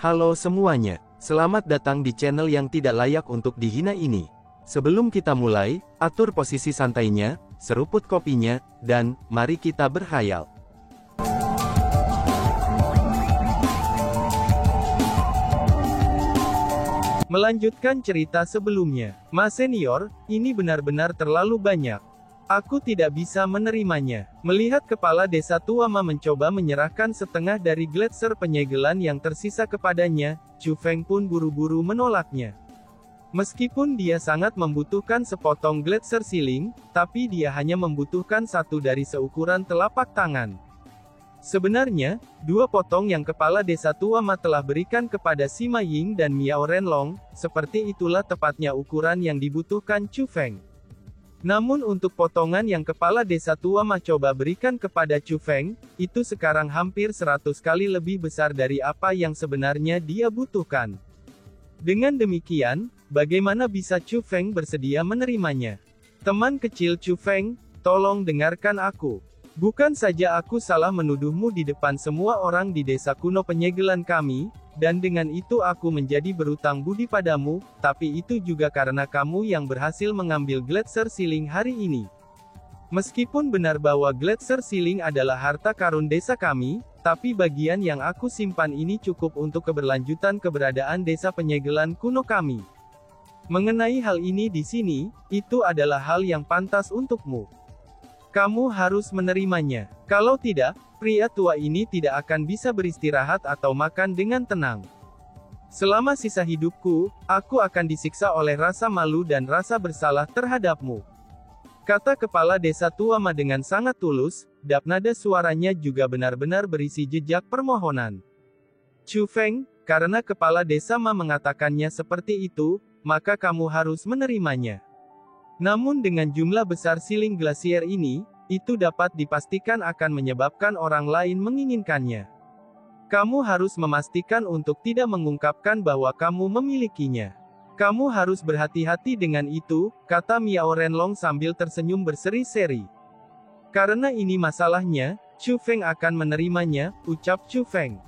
Halo semuanya, selamat datang di channel yang tidak layak untuk dihina ini. Sebelum kita mulai, atur posisi santainya, seruput kopinya, dan mari kita berkhayal. Melanjutkan cerita sebelumnya, Mas Senior, ini benar-benar terlalu banyak. Aku tidak bisa menerimanya. Melihat kepala desa Tuama mencoba menyerahkan setengah dari gletser penyegelan yang tersisa kepadanya, Chu Feng pun buru-buru menolaknya. Meskipun dia sangat membutuhkan sepotong gletser siling, tapi dia hanya membutuhkan satu dari seukuran telapak tangan. Sebenarnya, dua potong yang kepala desa Tuama telah berikan kepada Sima Ying dan Miao Renlong, seperti itulah tepatnya ukuran yang dibutuhkan Chu Feng. Namun untuk potongan yang kepala desa Tuama coba berikan kepada Chu Feng, itu sekarang hampir 100 kali lebih besar dari apa yang sebenarnya dia butuhkan. Dengan demikian, bagaimana bisa Chu Feng bersedia menerimanya? Teman kecil Chu Feng, tolong dengarkan aku. Bukan saja aku salah menuduhmu di depan semua orang di desa kuno penyegelan kami, dan dengan itu aku menjadi berutang budi padamu, tapi itu juga karena kamu yang berhasil mengambil gletser siling hari ini. Meskipun benar bahwa gletser siling adalah harta karun desa kami, tapi bagian yang aku simpan ini cukup untuk keberlanjutan keberadaan desa penyegelan kuno kami. Mengenai hal ini di sini, itu adalah hal yang pantas untukmu. Kamu harus menerimanya. Kalau tidak, pria tua ini tidak akan bisa beristirahat atau makan dengan tenang. Selama sisa hidupku, aku akan disiksa oleh rasa malu dan rasa bersalah terhadapmu. Kata kepala desa Tuama dengan sangat tulus, dan nada suaranya juga benar-benar berisi jejak permohonan. Chu Feng, karena kepala desa Ma mengatakannya seperti itu, maka kamu harus menerimanya. Namun dengan jumlah besar siling glasier ini, itu dapat dipastikan akan menyebabkan orang lain menginginkannya. Kamu harus memastikan untuk tidak mengungkapkan bahwa kamu memilikinya. Kamu harus berhati-hati dengan itu, kata Miao Renlong sambil tersenyum berseri-seri. Karena ini masalahnya, Chu Feng akan menerimanya, ucap Chu Feng.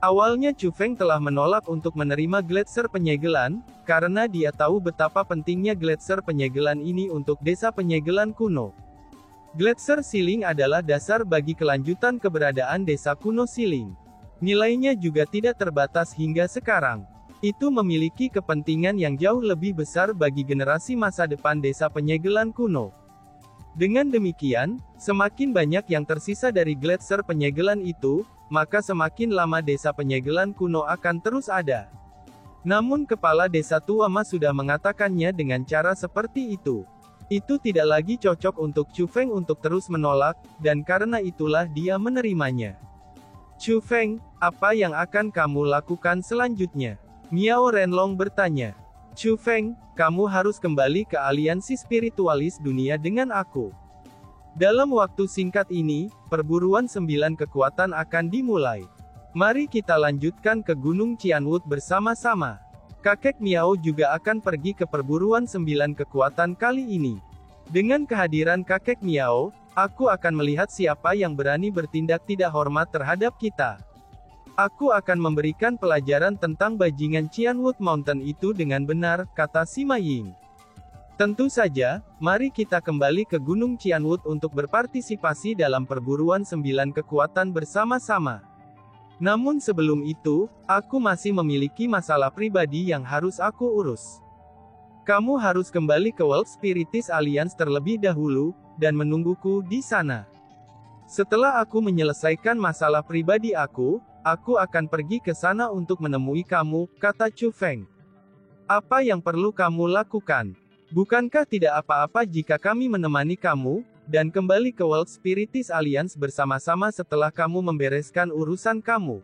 Awalnya Chu Feng telah menolak untuk menerima gletser penyegelan, karena dia tahu betapa pentingnya gletser penyegelan ini untuk desa penyegelan kuno. Gletser siling adalah dasar bagi kelanjutan keberadaan desa kuno siling. Nilainya juga tidak terbatas hingga sekarang. Itu memiliki kepentingan yang jauh lebih besar bagi generasi masa depan desa penyegelan kuno. Dengan demikian, semakin banyak yang tersisa dari gletser penyegelan itu, maka semakin lama desa penyegelan kuno akan terus ada. Namun kepala desa Tuama sudah mengatakannya dengan cara seperti itu. Itu tidak lagi cocok untuk Chu Feng untuk terus menolak, dan karena itulah dia menerimanya. Chu Feng, apa yang akan kamu lakukan selanjutnya? Miao Renlong bertanya. Chu Feng, kamu harus kembali ke aliansi spiritualis dunia dengan aku. Dalam waktu singkat ini, perburuan 9 kekuatan akan dimulai. Mari kita lanjutkan ke Gunung Qianwood bersama-sama. Kakek Miao juga akan pergi ke perburuan 9 kekuatan kali ini. Dengan kehadiran kakek Miao, aku akan melihat siapa yang berani bertindak tidak hormat terhadap kita. Aku akan memberikan pelajaran tentang bajingan Qianwood Mountain itu dengan benar, kata Sima Ying. Tentu saja, mari kita kembali ke Gunung Qianwood untuk berpartisipasi dalam perburuan 9 kekuatan bersama-sama. Namun sebelum itu, aku masih memiliki masalah pribadi yang harus aku urus. Kamu harus kembali ke World Spiritist Alliance terlebih dahulu, dan menungguku di sana. Setelah aku menyelesaikan masalah pribadi aku akan pergi ke sana untuk menemui kamu, kata Chu Feng. Apa yang perlu kamu lakukan? Bukankah tidak apa-apa jika kami menemani kamu, dan kembali ke World Spiritist Alliance bersama-sama setelah kamu membereskan urusan kamu?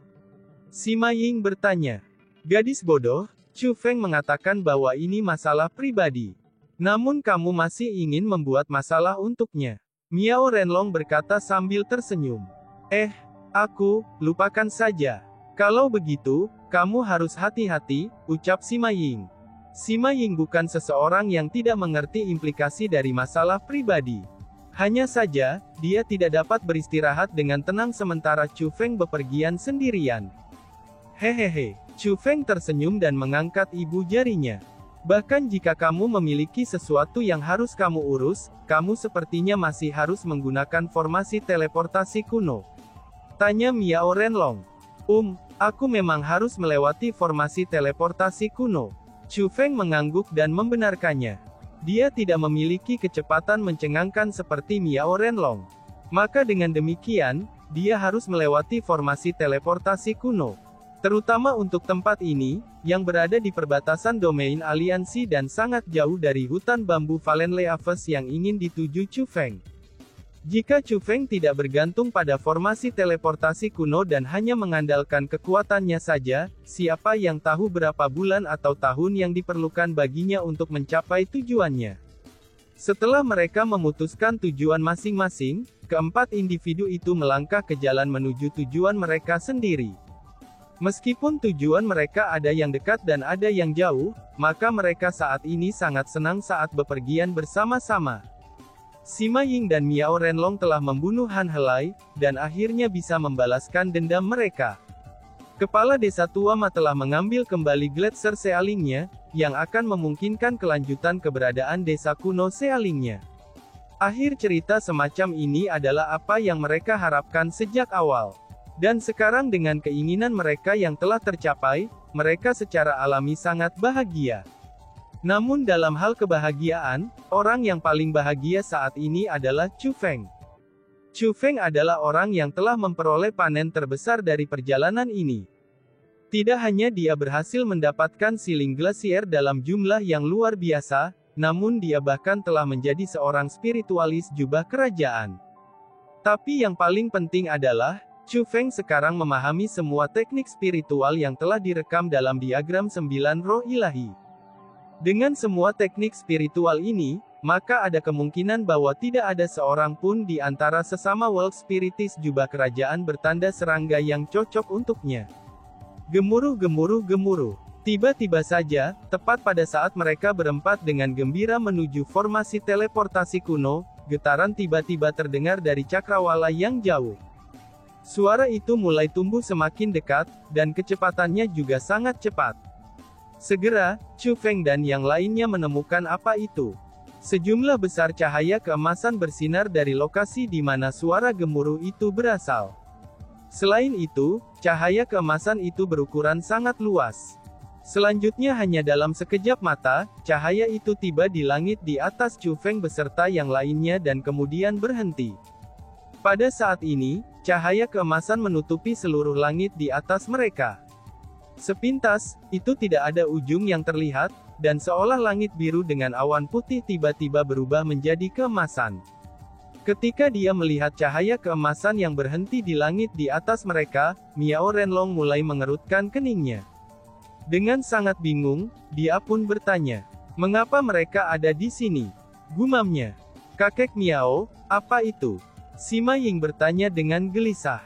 Sima Ying bertanya. Gadis bodoh, Chu Feng mengatakan bahwa ini masalah pribadi. Namun kamu masih ingin membuat masalah untuknya. Miao Renlong berkata sambil tersenyum. Lupakan saja. Kalau begitu, kamu harus hati-hati, ucap Sima Ying. Sima Ying bukan seseorang yang tidak mengerti implikasi dari masalah pribadi. Hanya saja, dia tidak dapat beristirahat dengan tenang sementara Chu Feng bepergian sendirian. Hehehe, Chu Feng tersenyum dan mengangkat ibu jarinya. Bahkan jika kamu memiliki sesuatu yang harus kamu urus, kamu sepertinya masih harus menggunakan formasi teleportasi kuno. Tanya Miao Renlong. Aku memang harus melewati formasi teleportasi kuno. Chu Feng mengangguk dan membenarkannya. Dia tidak memiliki kecepatan mencengangkan seperti Miao Renlong. Maka dengan demikian, dia harus melewati formasi teleportasi kuno. Terutama untuk tempat ini, yang berada di perbatasan domain aliansi dan sangat jauh dari hutan bambu Valenleaves yang ingin dituju Chu Feng. Jika Chu Feng tidak bergantung pada formasi teleportasi kuno dan hanya mengandalkan kekuatannya saja, siapa yang tahu berapa bulan atau tahun yang diperlukan baginya untuk mencapai tujuannya. Setelah mereka memutuskan tujuan masing-masing, keempat individu itu melangkah ke jalan menuju tujuan mereka sendiri. Meskipun tujuan mereka ada yang dekat dan ada yang jauh, maka mereka saat ini sangat senang saat bepergian bersama-sama. Sima Ying dan Miao Renlong telah membunuh Han Helai, dan akhirnya bisa membalaskan dendam mereka. Kepala Desa Tuama telah mengambil kembali Gletser Sealingnya, yang akan memungkinkan kelanjutan keberadaan desa kuno Sealingnya. Akhir cerita semacam ini adalah apa yang mereka harapkan sejak awal. Dan sekarang dengan keinginan mereka yang telah tercapai, mereka secara alami sangat bahagia. Namun dalam hal kebahagiaan, orang yang paling bahagia saat ini adalah Chu Feng. Chu Feng adalah orang yang telah memperoleh panen terbesar dari perjalanan ini. Tidak hanya dia berhasil mendapatkan siling glasier dalam jumlah yang luar biasa, namun dia bahkan telah menjadi seorang spiritualis jubah kerajaan. Tapi yang paling penting adalah, Chu Feng sekarang memahami semua teknik spiritual yang telah direkam dalam diagram 9 roh ilahi. Dengan semua teknik spiritual ini, maka ada kemungkinan bahwa tidak ada seorang pun di antara sesama world spiritis jubah kerajaan bertanda serangga yang cocok untuknya. Gemuruh gemuruh gemuruh. Tiba-tiba saja, tepat pada saat mereka berempat dengan gembira menuju formasi teleportasi kuno, getaran tiba-tiba terdengar dari cakrawala yang jauh. Suara itu mulai tumbuh semakin dekat, dan kecepatannya juga sangat cepat. Segera, Chu Feng dan yang lainnya menemukan apa itu. Sejumlah besar cahaya keemasan bersinar dari lokasi di mana suara gemuruh itu berasal. Selain itu, cahaya keemasan itu berukuran sangat luas. Selanjutnya hanya dalam sekejap mata, cahaya itu tiba di langit di atas Chu Feng beserta yang lainnya dan kemudian berhenti. Pada saat ini, cahaya keemasan menutupi seluruh langit di atas mereka. Sepintas, itu tidak ada ujung yang terlihat, dan seolah langit biru dengan awan putih tiba-tiba berubah menjadi keemasan. Ketika dia melihat cahaya keemasan yang berhenti di langit di atas mereka, Miao Renlong mulai mengerutkan keningnya. Dengan sangat bingung, dia pun bertanya, "Mengapa mereka ada di sini?" Gumamnya. "Kakek Miao, apa itu?" Sima Ying bertanya dengan gelisah.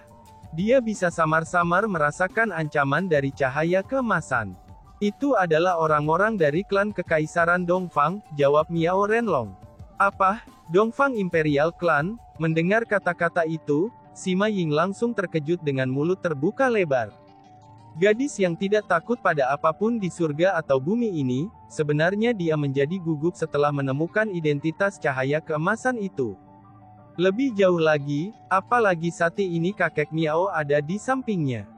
Dia bisa samar-samar merasakan ancaman dari cahaya keemasan. "Itu adalah orang-orang dari klan Kekaisaran Dongfang," jawab Miao Renlong. "Apa? Dongfang Imperial Clan?" Mendengar kata-kata itu, Sima Ying langsung terkejut dengan mulut terbuka lebar. Gadis yang tidak takut pada apapun di surga atau bumi ini, sebenarnya dia menjadi gugup setelah menemukan identitas cahaya keemasan itu. Lebih jauh lagi, apalagi saat ini kakek Miao ada di sampingnya.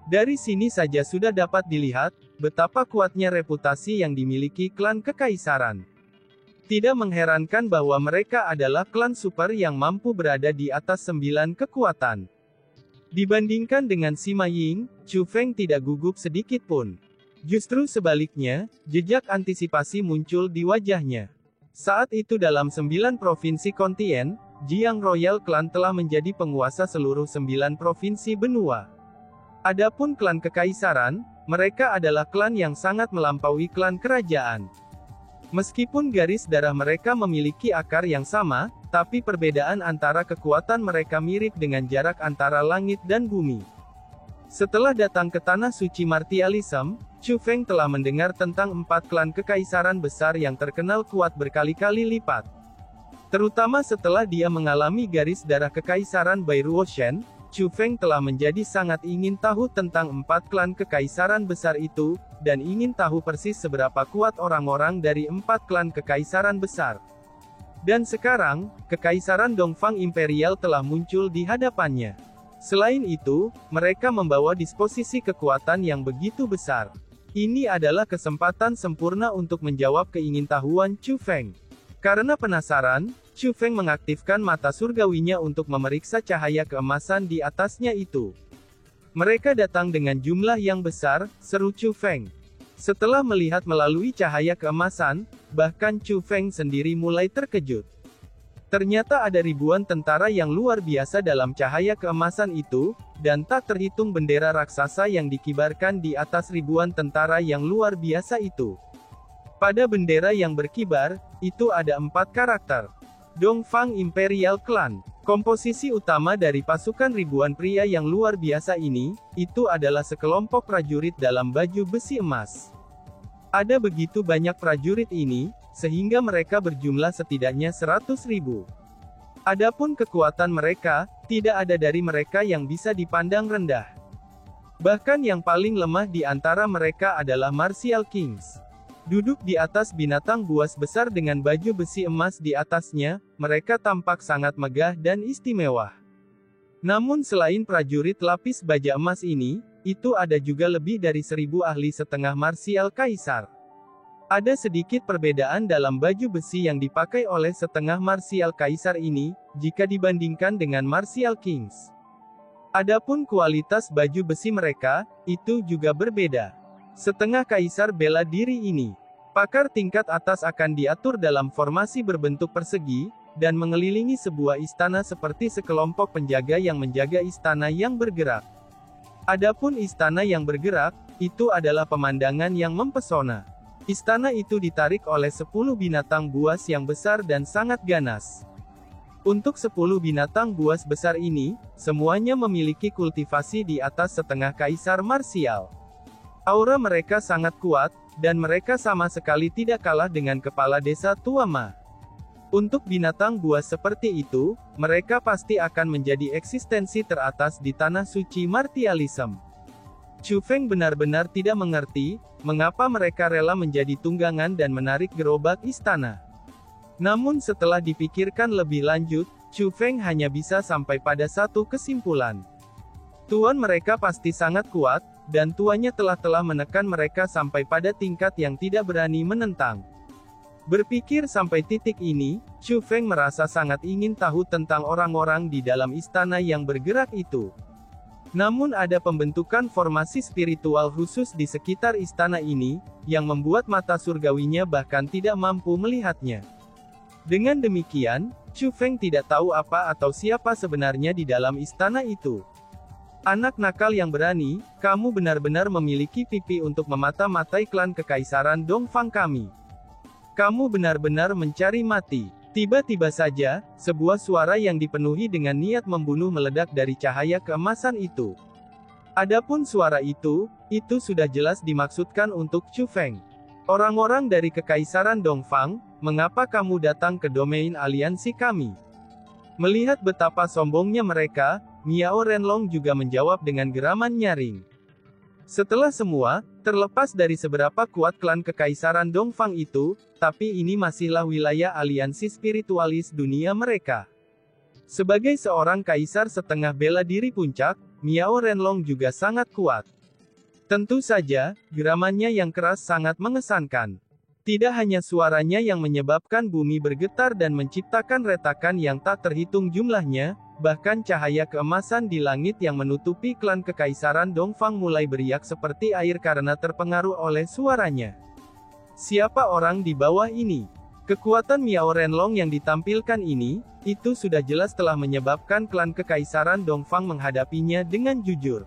Dari sini saja sudah dapat dilihat, betapa kuatnya reputasi yang dimiliki klan Kekaisaran. Tidak mengherankan bahwa mereka adalah klan super yang mampu berada di atas 9 kekuatan. Dibandingkan dengan Sima Ying, Chu Feng tidak gugup sedikit pun. Justru sebaliknya, jejak antisipasi muncul di wajahnya. Saat itu dalam 9 provinsi kontinen, Jiang Royal Clan telah menjadi penguasa seluruh 9 provinsi benua. Adapun klan Kekaisaran, mereka adalah klan yang sangat melampaui klan kerajaan. Meskipun garis darah mereka memiliki akar yang sama, tapi perbedaan antara kekuatan mereka mirip dengan jarak antara langit dan bumi. Setelah datang ke Tanah Suci Martialism, Chu Feng telah mendengar tentang 4 klan Kekaisaran besar yang terkenal kuat berkali-kali lipat. Terutama setelah dia mengalami garis darah Kekaisaran Bairuo Shen, Chu Feng telah menjadi sangat ingin tahu tentang 4 klan kekaisaran besar itu, dan ingin tahu persis seberapa kuat orang-orang dari 4 klan kekaisaran besar. Dan sekarang, kekaisaran Dongfang Imperial telah muncul di hadapannya. Selain itu, mereka membawa disposisi kekuatan yang begitu besar. Ini adalah kesempatan sempurna untuk menjawab keingintahuan Chu Feng. Karena penasaran, Chu Feng mengaktifkan mata surgawinya untuk memeriksa cahaya keemasan di atasnya itu. Mereka datang dengan jumlah yang besar, seru Chu Feng. Setelah melihat melalui cahaya keemasan, bahkan Chu Feng sendiri mulai terkejut. Ternyata ada ribuan tentara yang luar biasa dalam cahaya keemasan itu, dan tak terhitung bendera raksasa yang dikibarkan di atas ribuan tentara yang luar biasa itu. Pada bendera yang berkibar, itu ada 4 karakter. Dongfang Imperial Clan. Komposisi utama dari pasukan ribuan pria yang luar biasa ini, itu adalah sekelompok prajurit dalam baju besi emas. Ada begitu banyak prajurit ini, sehingga mereka berjumlah setidaknya 100.000. Adapun kekuatan mereka, tidak ada dari mereka yang bisa dipandang rendah. Bahkan yang paling lemah di antara mereka adalah Martial Kings. Duduk di atas binatang buas besar dengan baju besi emas di atasnya, mereka tampak sangat megah dan istimewa. Namun selain prajurit lapis baja emas ini, itu ada juga lebih dari 1000 ahli setengah marsial kaisar. Ada sedikit perbedaan dalam baju besi yang dipakai oleh setengah marsial kaisar ini, jika dibandingkan dengan Martial Kings. Adapun kualitas baju besi mereka, itu juga berbeda. Setengah kaisar bela diri ini. Pakar tingkat atas akan diatur dalam formasi berbentuk persegi, dan mengelilingi sebuah istana seperti sekelompok penjaga yang menjaga istana yang bergerak. Adapun istana yang bergerak, itu adalah pemandangan yang mempesona. Istana itu ditarik oleh 10 binatang buas yang besar dan sangat ganas. Untuk 10 binatang buas besar ini, semuanya memiliki kultivasi di atas setengah kaisar marsial. Aura mereka sangat kuat, dan mereka sama sekali tidak kalah dengan kepala desa Tuama. Untuk binatang buas seperti itu, mereka pasti akan menjadi eksistensi teratas di tanah suci martialism. Chu Feng benar-benar tidak mengerti, mengapa mereka rela menjadi tunggangan dan menarik gerobak istana. Namun setelah dipikirkan lebih lanjut, Chu Feng hanya bisa sampai pada satu kesimpulan. Tuan mereka pasti sangat kuat, dan tuannya telah menekan mereka sampai pada tingkat yang tidak berani menentang. Berpikir sampai titik ini, Chu Feng merasa sangat ingin tahu tentang orang-orang di dalam istana yang bergerak itu. Namun ada pembentukan formasi spiritual khusus di sekitar istana ini, yang membuat mata surgawinya bahkan tidak mampu melihatnya. Dengan demikian, Chu Feng tidak tahu apa atau siapa sebenarnya di dalam istana itu. Anak nakal yang berani, kamu benar-benar memiliki pipi untuk memata-matai klan kekaisaran Dongfang kami. Kamu benar-benar mencari mati. Tiba-tiba saja, sebuah suara yang dipenuhi dengan niat membunuh meledak dari cahaya keemasan itu. Adapun suara itu sudah jelas dimaksudkan untuk Chu Feng. Orang-orang dari kekaisaran Dongfang, mengapa kamu datang ke domain aliansi kami? Melihat betapa sombongnya mereka, Miao Renlong juga menjawab dengan geraman nyaring. Setelah semua, terlepas dari seberapa kuat klan kekaisaran Dongfang itu, tapi ini masihlah wilayah aliansi spiritualis dunia mereka. Sebagai seorang kaisar setengah bela diri puncak, Miao Renlong juga sangat kuat. Tentu saja, geramannya yang keras sangat mengesankan. Tidak hanya suaranya yang menyebabkan bumi bergetar dan menciptakan retakan yang tak terhitung jumlahnya, bahkan cahaya keemasan di langit yang menutupi klan kekaisaran Dongfang mulai beriak seperti air karena terpengaruh oleh suaranya. Siapa orang di bawah ini? Kekuatan Miao Renlong yang ditampilkan ini, itu sudah jelas telah menyebabkan klan kekaisaran Dongfang menghadapinya dengan jujur.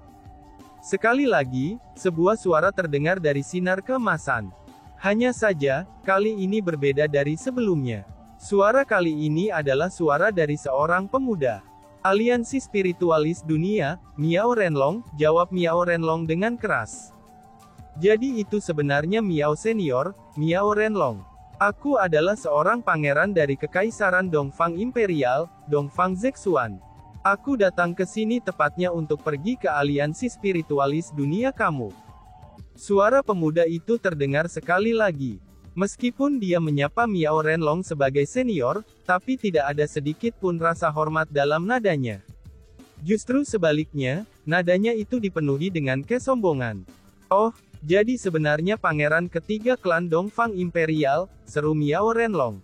Sekali lagi, sebuah suara terdengar dari sinar keemasan. Hanya saja, kali ini berbeda dari sebelumnya. Suara kali ini adalah suara dari seorang pemuda. Aliansi spiritualis dunia, Miao Renlong, jawab Miao Renlong dengan keras. Jadi itu sebenarnya Miao Senior, Miao Renlong. Aku adalah seorang pangeran dari kekaisaran Dongfang Imperial, Dongfang Zexuan. Aku datang ke sini tepatnya untuk pergi ke aliansi spiritualis dunia kamu. Suara pemuda itu terdengar sekali lagi. Meskipun dia menyapa Miao Renlong sebagai senior, tapi tidak ada sedikit pun rasa hormat dalam nadanya. Justru sebaliknya, nadanya itu dipenuhi dengan kesombongan. Oh, jadi sebenarnya pangeran ketiga klan Dongfang Imperial, seru Miao Renlong.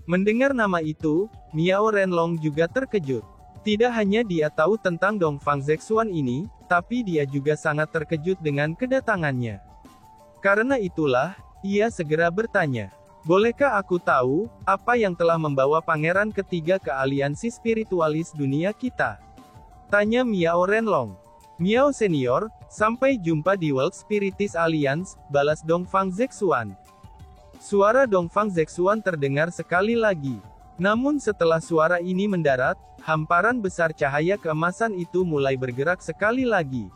Mendengar nama itu, Miao Renlong juga terkejut. Tidak hanya dia tahu tentang Dongfang Zexuan ini, tapi dia juga sangat terkejut dengan kedatangannya. Karena itulah, ia segera bertanya, "Bolehkah aku tahu, apa yang telah membawa pangeran ketiga ke aliansi spiritualis dunia kita?" Tanya Miao Renlong. "Miao Senior, sampai jumpa di World Spiritist Alliance," balas Dongfang Zexuan. Suara Dongfang Zexuan terdengar sekali lagi. Namun setelah suara ini mendarat, hamparan besar cahaya keemasan itu mulai bergerak sekali lagi.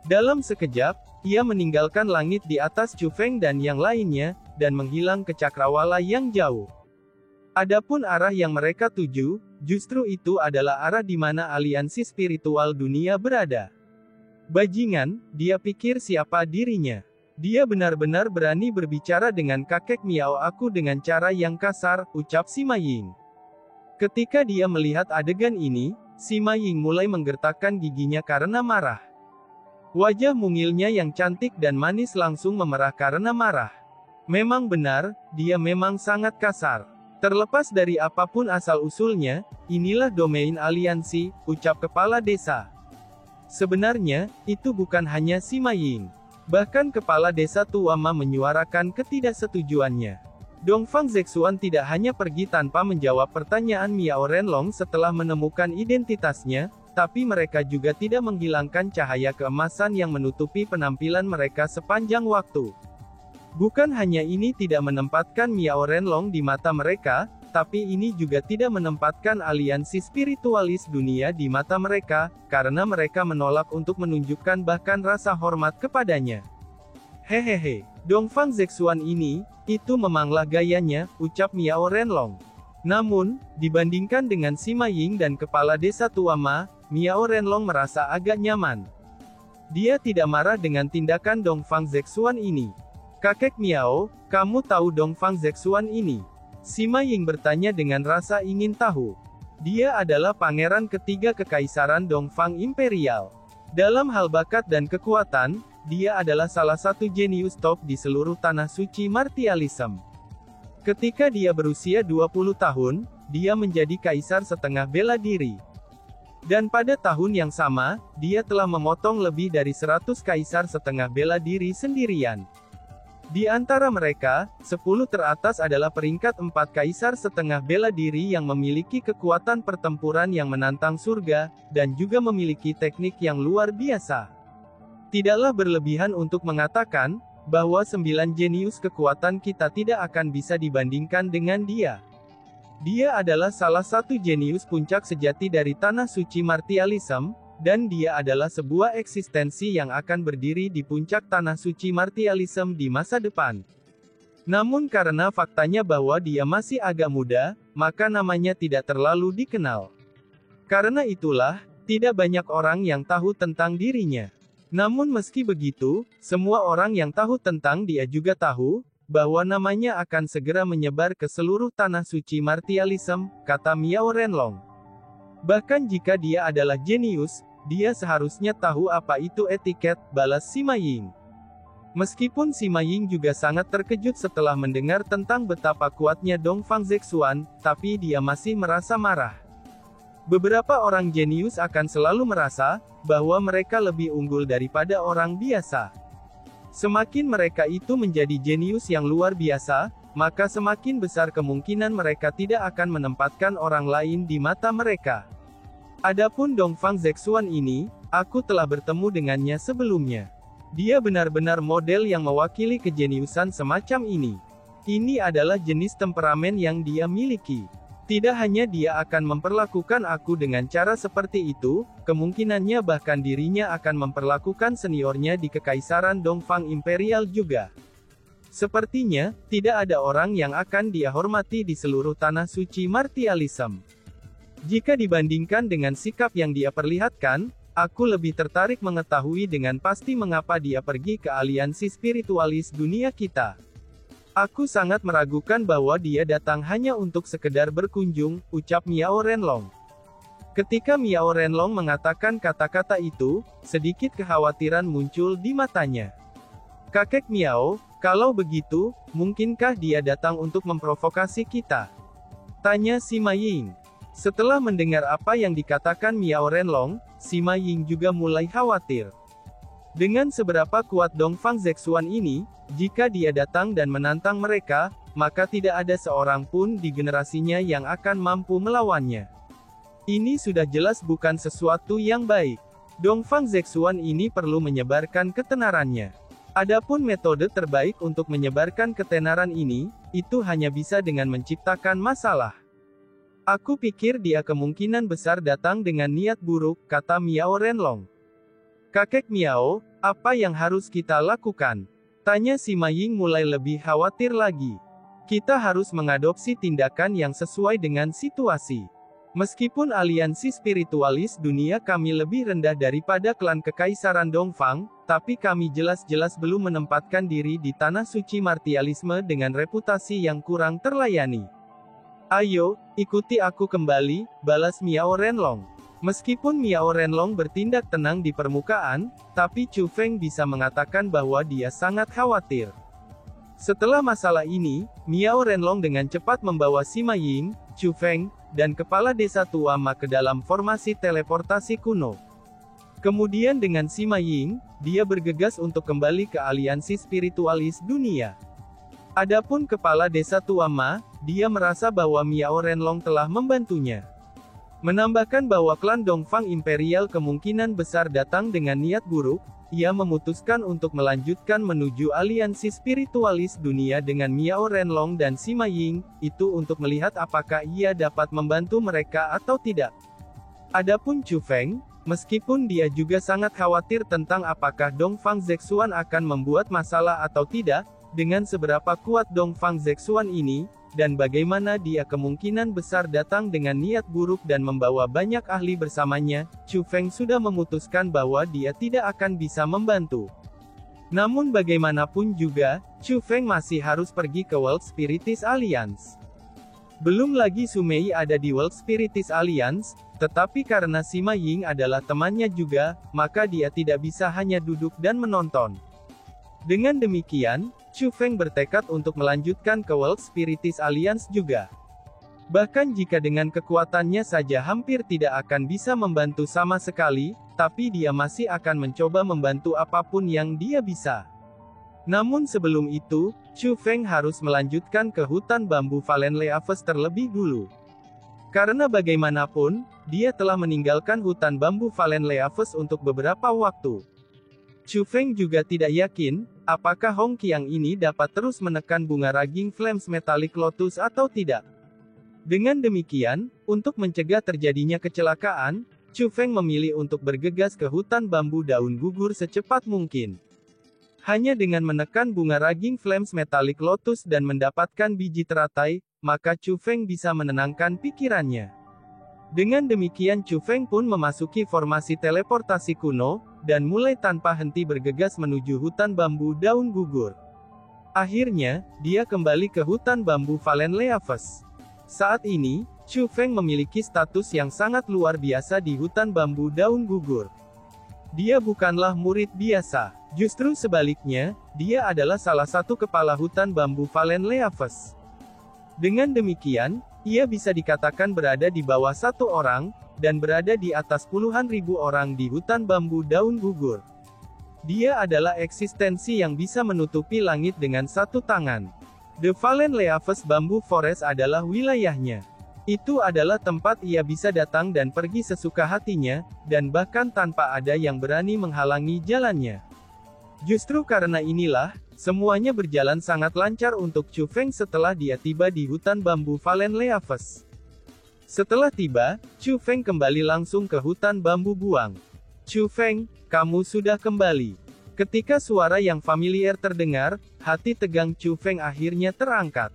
Dalam sekejap, ia meninggalkan langit di atas Chu Feng dan yang lainnya, dan menghilang ke cakrawala yang jauh. Adapun arah yang mereka tuju, justru itu adalah arah di mana aliansi spiritual dunia berada. Bajingan, dia pikir siapa dirinya. Dia benar-benar berani berbicara dengan kakek Miao aku dengan cara yang kasar, ucap Sima Ying. Ketika dia melihat adegan ini, Sima Ying mulai menggertakkan giginya karena marah. Wajah mungilnya yang cantik dan manis langsung memerah karena marah. Memang benar, dia memang sangat kasar. Terlepas dari apapun asal-usulnya, inilah domain aliansi, ucap kepala desa. Sebenarnya, itu bukan hanya Sima Ying. Bahkan kepala desa Tuama menyuarakan ketidaksetujuannya. Dongfang Zexuan tidak hanya pergi tanpa menjawab pertanyaan Miao Renlong setelah menemukan identitasnya, tapi mereka juga tidak menghilangkan cahaya keemasan yang menutupi penampilan mereka sepanjang waktu. Bukan hanya ini tidak menempatkan Miao Renlong di mata mereka, tapi ini juga tidak menempatkan aliansi spiritualis dunia di mata mereka, karena mereka menolak untuk menunjukkan bahkan rasa hormat kepadanya. Hehehe, Dongfang Zexuan ini, itu memanglah gayanya, ucap Miao Renlong. Namun, dibandingkan dengan Sima Ying dan kepala desa Tuama, Miao Renlong merasa agak nyaman. Dia tidak marah dengan tindakan Dongfang Zexuan ini. "Kakek Miao, kamu tahu Dongfang Zexuan ini?" Sima Ying bertanya dengan rasa ingin tahu. Dia adalah pangeran ketiga kekaisaran Dongfang Imperial. Dalam hal bakat dan kekuatan, dia adalah salah satu jenius top di seluruh tanah suci martialism. Ketika dia berusia 20 tahun, dia menjadi kaisar setengah bela diri. Dan pada tahun yang sama, dia telah memotong lebih dari 100 kaisar setengah bela diri sendirian. Di antara mereka, 10 teratas adalah peringkat 4 kaisar setengah bela diri yang memiliki kekuatan pertempuran yang menantang surga, dan juga memiliki teknik yang luar biasa. Tidaklah berlebihan untuk mengatakan, bahwa 9 jenius kekuatan kita tidak akan bisa dibandingkan dengan dia. Dia adalah salah satu jenius puncak sejati dari tanah suci martialism, dan dia adalah sebuah eksistensi yang akan berdiri di puncak tanah suci martialism di masa depan. Namun karena faktanya bahwa dia masih agak muda, maka namanya tidak terlalu dikenal. Karena itulah, tidak banyak orang yang tahu tentang dirinya. Namun meski begitu, semua orang yang tahu tentang dia juga tahu, bahwa namanya akan segera menyebar ke seluruh tanah suci martialism, kata Miao Renlong. Bahkan jika dia adalah jenius, dia seharusnya tahu apa itu etiket, balas Sima Ying. Meskipun Sima Ying juga sangat terkejut setelah mendengar tentang betapa kuatnya Dongfang Zexuan, tapi dia masih merasa marah. Beberapa orang jenius akan selalu merasa, bahwa mereka lebih unggul daripada orang biasa. Semakin mereka itu menjadi jenius yang luar biasa, maka semakin besar kemungkinan mereka tidak akan menempatkan orang lain di mata mereka. Adapun Dongfang Zexuan ini, aku telah bertemu dengannya sebelumnya. Dia benar-benar model yang mewakili kejeniusan semacam ini. Ini adalah jenis temperamen yang dia miliki. Tidak hanya dia akan memperlakukan aku dengan cara seperti itu, kemungkinannya bahkan dirinya akan memperlakukan seniornya di Kekaisaran Dongfang Imperial juga. Sepertinya, tidak ada orang yang akan dia hormati di seluruh tanah suci martialism. Jika dibandingkan dengan sikap yang dia perlihatkan, aku lebih tertarik mengetahui dengan pasti mengapa dia pergi ke aliansi spiritualis dunia kita. Aku sangat meragukan bahwa dia datang hanya untuk sekedar berkunjung, ucap Miao Renlong. Ketika Miao Renlong mengatakan kata-kata itu, sedikit kekhawatiran muncul di matanya. Kakek Miao, kalau begitu, mungkinkah dia datang untuk memprovokasi kita? Tanya Sima Ying. Setelah mendengar apa yang dikatakan Miao Renlong, Sima Ying juga mulai khawatir. Dengan seberapa kuat Dongfang Zexuan ini, jika dia datang dan menantang mereka, maka tidak ada seorang pun di generasinya yang akan mampu melawannya. Ini sudah jelas bukan sesuatu yang baik. Dongfang Zexuan ini perlu menyebarkan ketenarannya. Adapun metode terbaik untuk menyebarkan ketenaran ini, itu hanya bisa dengan menciptakan masalah. Aku pikir dia kemungkinan besar datang dengan niat buruk, kata Miao Renlong. Kakek Miao, apa yang harus kita lakukan? Tanya Sima Ying mulai lebih khawatir lagi. Kita harus mengadopsi tindakan yang sesuai dengan situasi. Meskipun aliansi spiritualis dunia kami lebih rendah daripada klan Kekaisaran Dongfang, tapi kami jelas-jelas belum menempatkan diri di tanah suci martialisme dengan reputasi yang kurang terlayani. Ayo, ikuti aku kembali, balas Miao Renlong. Meskipun Miao Renlong bertindak tenang di permukaan, tapi Chu Feng bisa mengatakan bahwa dia sangat khawatir. Setelah masalah ini, Miao Renlong dengan cepat membawa Sima Ying, Chu Feng, dan kepala desa tua Ma ke dalam formasi teleportasi kuno. Kemudian dengan Sima Ying, dia bergegas untuk kembali ke aliansi spiritualis dunia. Adapun kepala desa tua Ma, dia merasa bahwa Miao Renlong telah membantunya. Menambahkan bahwa klan Dongfang Imperial kemungkinan besar datang dengan niat buruk, ia memutuskan untuk melanjutkan menuju aliansi spiritualis dunia dengan Miao Renlong dan Sima Ying, itu untuk melihat apakah ia dapat membantu mereka atau tidak. Adapun Chu Feng, meskipun dia juga sangat khawatir tentang apakah Dongfang Zexuan akan membuat masalah atau tidak, dengan seberapa kuat Dongfang Zexuan ini, dan bagaimana dia kemungkinan besar datang dengan niat buruk dan membawa banyak ahli bersamanya, Chu Feng sudah memutuskan bahwa dia tidak akan bisa membantu. Namun bagaimanapun juga, Chu Feng masih harus pergi ke World Spiritist Alliance. Belum lagi Sumei ada di World Spiritist Alliance, tetapi karena Sima Ying adalah temannya juga, maka dia tidak bisa hanya duduk dan menonton. Dengan demikian, Chu Feng bertekad untuk melanjutkan ke World Spiritist Alliance juga. Bahkan jika dengan kekuatannya saja hampir tidak akan bisa membantu sama sekali, tapi dia masih akan mencoba membantu apapun yang dia bisa. Namun sebelum itu, Chu Feng harus melanjutkan ke hutan bambu Valenleaves terlebih dulu. Karena bagaimanapun, dia telah meninggalkan hutan bambu Valenleaves untuk beberapa waktu. Chu Feng juga tidak yakin, apakah Hong Qiang ini dapat terus menekan bunga Raging Flames Metallic Lotus atau tidak. Dengan demikian, untuk mencegah terjadinya kecelakaan, Chu Feng memilih untuk bergegas ke hutan bambu daun gugur secepat mungkin. Hanya dengan menekan bunga Raging Flames Metallic Lotus dan mendapatkan biji teratai, maka Chu Feng bisa menenangkan pikirannya. Dengan demikian Chu Feng pun memasuki formasi teleportasi kuno, dan mulai tanpa henti bergegas menuju hutan bambu daun gugur. Akhirnya, dia kembali ke hutan bambu Valenleaves. Saat ini, Chu Feng memiliki status yang sangat luar biasa di hutan bambu daun gugur. Dia bukanlah murid biasa, justru sebaliknya, dia adalah salah satu kepala hutan bambu Valenleaves. Dengan demikian, ia bisa dikatakan berada di bawah satu orang, dan berada di atas puluhan ribu orang di hutan bambu daun gugur. Dia adalah eksistensi yang bisa menutupi langit dengan satu tangan. The Valenleaves Bamboo Forest adalah wilayahnya. Itu adalah tempat ia bisa datang dan pergi sesuka hatinya, dan bahkan tanpa ada yang berani menghalangi jalannya. Justru karena inilah, semuanya berjalan sangat lancar untuk Chu Feng setelah dia tiba di hutan bambu Valenleaves. Setelah tiba, Chu Feng kembali langsung ke hutan bambu buang. Chu Feng, kamu sudah kembali. Ketika suara yang familiar terdengar, hati tegang Chu Feng akhirnya terangkat.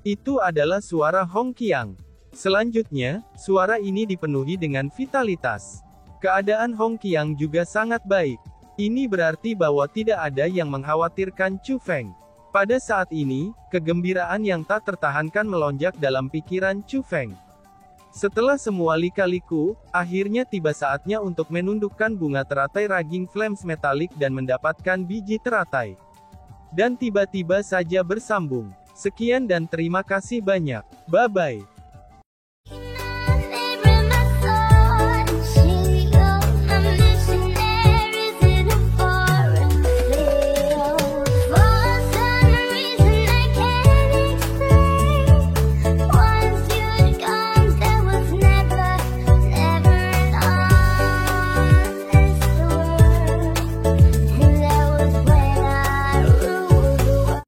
Itu adalah suara Hong Qiang. Selanjutnya, suara ini dipenuhi dengan vitalitas. Keadaan Hong Qiang juga sangat baik. Ini berarti bahwa tidak ada yang mengkhawatirkan Chu Feng. Pada saat ini, kegembiraan yang tak tertahankan melonjak dalam pikiran Chu Feng. Setelah semua lika-liku, akhirnya tiba saatnya untuk menundukkan bunga teratai Raging Flames metalik dan mendapatkan biji teratai. Dan tiba-tiba saja bersambung. Sekian dan terima kasih banyak. Bye-bye.